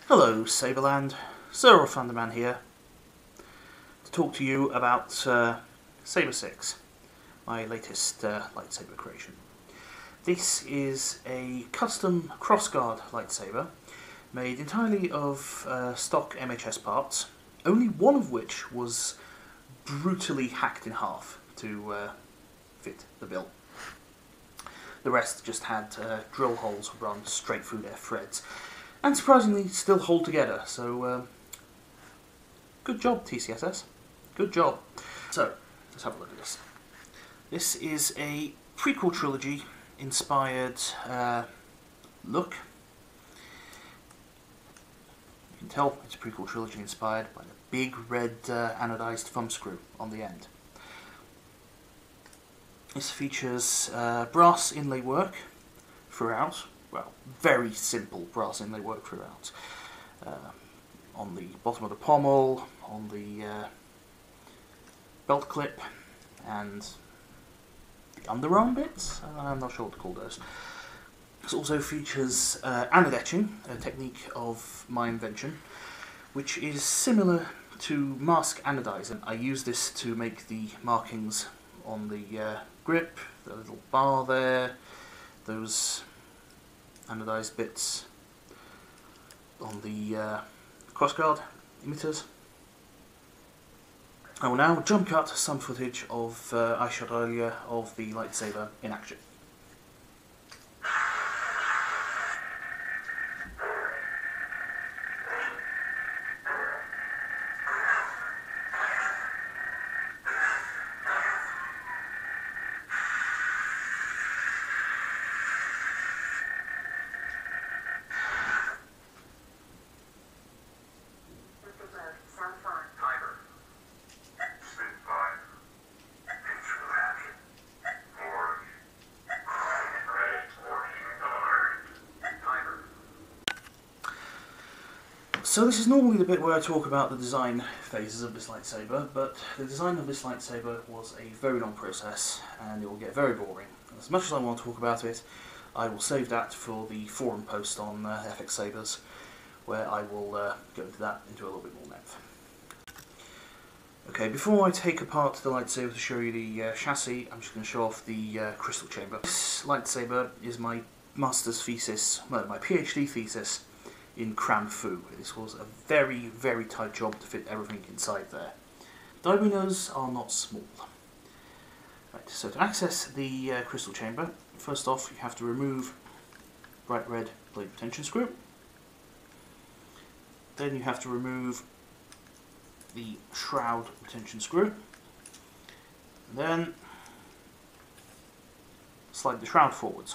Hello Saberland, SirRawThunderMan here to talk to you about Saber VI, my latest lightsaber creation. This is a custom Crossguard lightsaber made entirely of stock MHS parts, only one of which was brutally hacked in half to fit the bill. The rest just had drill holes run straight through their threads. And surprisingly still hold together, so good job TCSS, good job. So, let's have a look at this. This is a prequel trilogy inspired look. You can tell it's a prequel trilogy inspired by the big red anodized thumbscrew on the end. This features brass inlay work throughout. Well, very simple brass inlay work throughout. On the bottom of the pommel, on the belt clip, and the underarm bits. I'm not sure what to call those. This also features anode etching, a technique of my invention, which is similar to mask anodizing. I use this to make the markings on the grip, the little bar there, those anodized bits on the crossguard emitters. I will now jump cut some footage of I shot earlier of the lightsaber in action. So this is normally the bit where I talk about the design phases of this lightsaber, but the design of this lightsaber was a very long process and it will get very boring. As much as I want to talk about it, I will save that for the forum post on FX Sabers, where I will go into that into a little bit more depth. Okay, before I take apart the lightsaber to show you the chassis, I'm just going to show off the crystal chamber. This lightsaber is my master's thesis, well, my PhD thesis in cram fu. This was a very, very tight job to fit everything inside there. Die winners are not small. Right, so to access the crystal chamber, first off you have to remove bright red blade retention screw. Then you have to remove the shroud retention screw. And then slide the shroud forwards.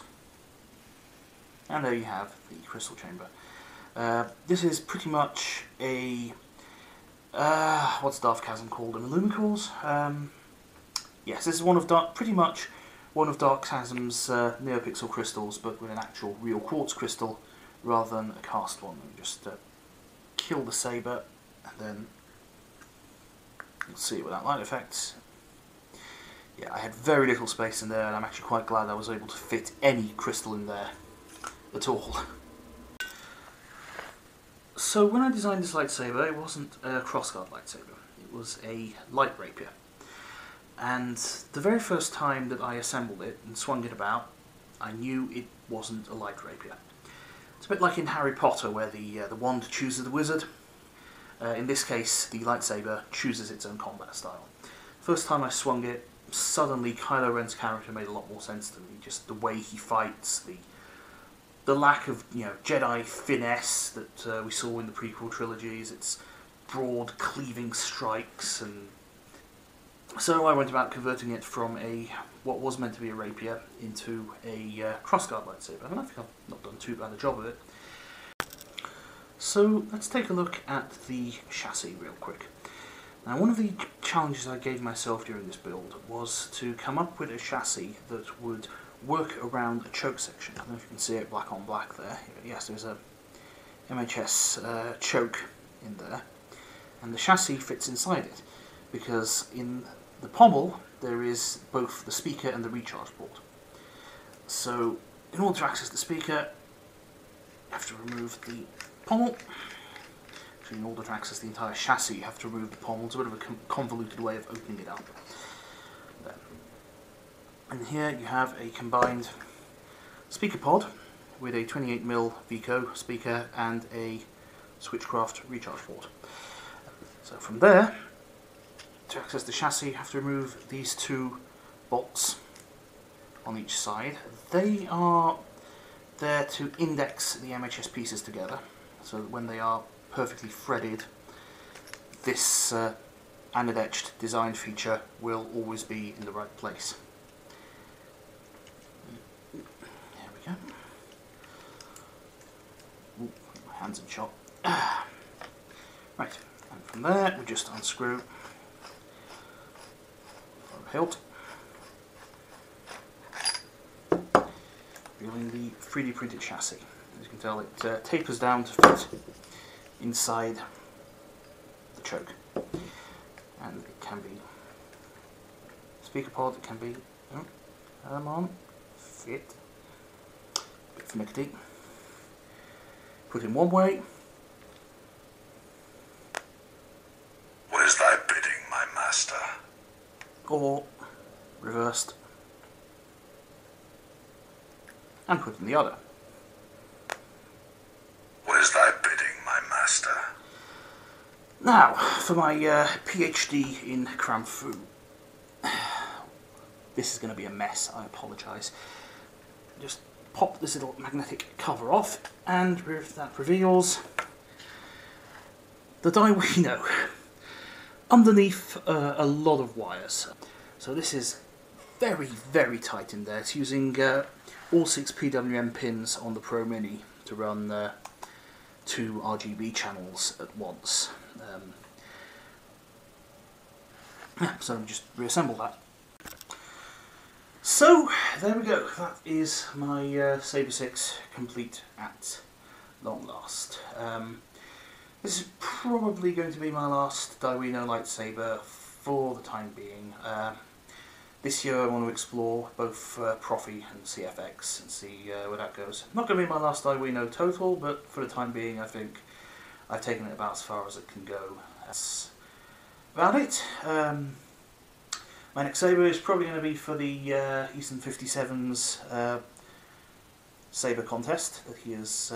And there you have the crystal chamber. This is pretty much a, what's Darth Chasm called? An Illumicores? Yes, this is pretty much one of Darth Chasm's NeoPixel crystals, but with an actual real quartz crystal rather than a cast one. We just kill the saber, and then you'll see without light effects. Yeah, I had very little space in there, and I'm actually quite glad I was able to fit any crystal in there at all. So when I designed this lightsaber, it wasn't a crossguard lightsaber, it was a light rapier. And the very first time that I assembled it and swung it about, I knew it wasn't a light rapier. It's a bit like in Harry Potter where the wand chooses the wizard. In this case, the lightsaber chooses its own combat style. First time I swung it, suddenly Kylo Ren's character made a lot more sense to me. Just the way he fights, the lack of Jedi finesse that we saw in the prequel trilogies, its broad cleaving strikes, and so I went about converting it from what was meant to be a rapier into a crossguard lightsaber, and I think I've not done too bad a job of it. So let's take a look at the chassis real quick. Now, one of the challenges I gave myself during this build was to come up with a chassis that would work around a choke section. I don't know if you can see it black on black there. Yes, there's a MHS choke in there, and the chassis fits inside it, because in the pommel there is both the speaker and the recharge port. So in order to access the speaker, you have to remove the pommel, Actually, in order to access the entire chassis, you have to remove the pommel. It's a bit of a convoluted way of opening it up. There. And here you have a combined speaker pod with a 28mm Vico speaker and a Switchcraft recharge port. So from there, to access the chassis, you have to remove these two bolts on each side. They are there to index the MHS pieces together, so that when they are perfectly threaded, this anode etched design feature will always be in the right place. There we go. Ooh, my hands in shot. Right, and from there we just unscrew the hilt, revealing the 3D printed chassis. As you can tell, it tapers down to fit inside the choke, and it can be speaker pod. It can be come on, fit, bit finicky. Put in one way. What is thy bidding, my master? Or reversed and put in the other. What is thy bidding, my master? Now, for my PhD in Cram Fu. This is going to be a mess, I apologise. Just pop this little magnetic cover off, and that reveals the Daiwino underneath a lot of wires. So this is very, very tight in there. It's using all 6 PWM pins on the Pro Mini to run 2 RGB channels at once. So just reassemble that. So there we go. That is my Saber VI complete at long last. This is probably going to be my last Daiwino lightsaber for the time being. This year I want to explore both Profi and CFX and see where that goes. Not going to be my last Daiwino total, but for the time being I think I've taken it about as far as it can go. That's about it. My next saber is probably going to be for the Eastern 57's saber contest that he has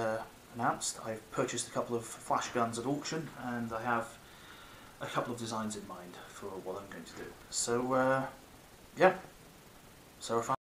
announced. I've purchased a couple of flash guns at auction, and I have a couple of designs in mind for what I'm going to do. So yeah, SirRawThunderMan.